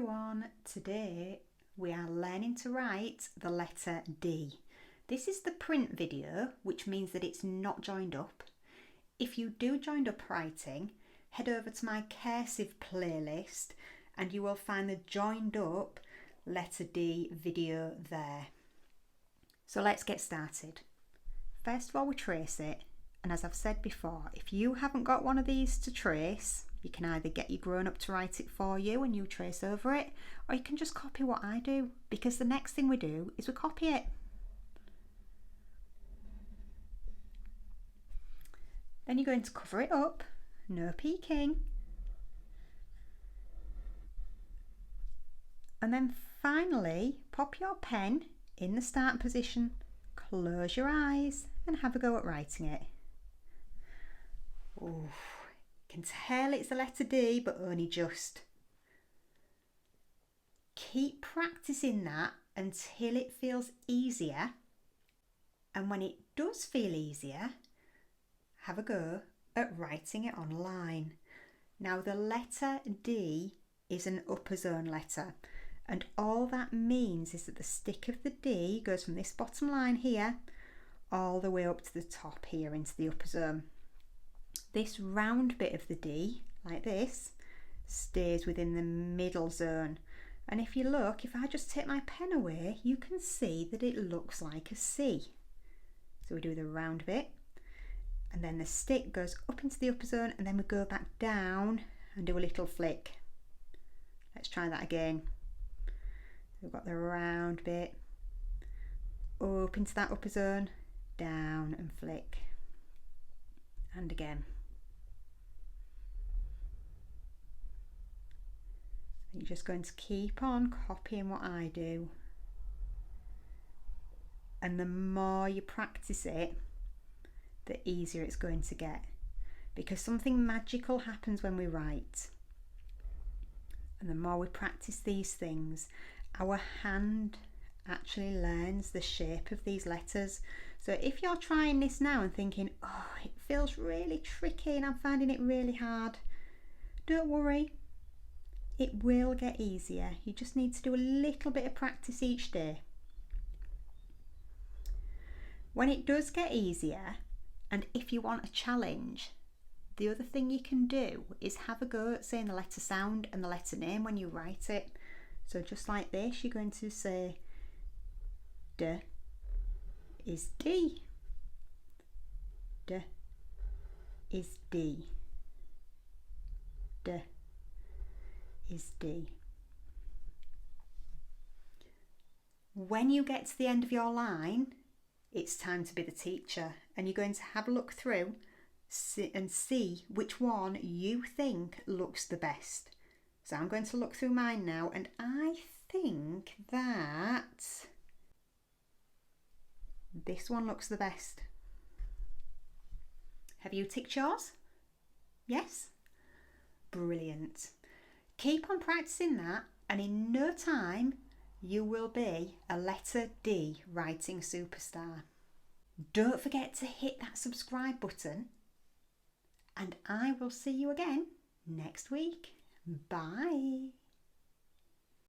everyone, today we are learning to write the letter D. This is the print video, which means that it's not joined up. If you do joined up writing, head over to my cursive playlist and you will find the joined up letter D video there. So let's get started. First of all, we trace it, and as I've said before, if you haven't got one of these to trace, you can either get your grown-up to write it for you and you trace over it, or you can just copy what I do, because the next thing we do is we copy it. Then you're going to cover it up, no peeking. And then finally, pop your pen in the start position, close your eyes and have a go at writing it. Oh, you can tell it's the letter D, but only just. Keep practicing that until it feels easier. And when it does feel easier, have a go at writing it on a line. Now the letter D is an upper zone letter, and all that means is that the stick of the D goes from this bottom line here all the way up to the top here into the upper zone. This round bit of the D, like this, stays within the middle zone. And if you look, if I just take my pen away, you can see that it looks like a C. So we do the round bit, and then the stick goes up into the upper zone, and then we go back down and do a little flick. Let's try that again. We've got the round bit, up into that upper zone, down and flick. And again. You're just going to keep on copying what I do. And the more you practice it, the easier it's going to get. Because something magical happens when we write. And the more we practice these things, our hand actually learns the shape of these letters. So if you're trying this now and thinking, oh, it feels really tricky and I'm finding it really hard, don't worry. It will get easier. You just need to do a little bit of practice each day. When it does get easier, and if you want a challenge, the other thing you can do is have a go at saying the letter sound and the letter name when you write it. So just like this, you're going to say D is D. D is D. D is D. When you get to the end of your line, it's time to be the teacher, and you're going to have a look through and see which one you think looks the best. So I'm going to look through mine now, and I think that this one looks the best. Have you ticked yours? Yes? Brilliant. Keep on practicing that, and in no time you will be a letter D writing superstar. Don't forget to hit that subscribe button, and I will see you again next week. Bye.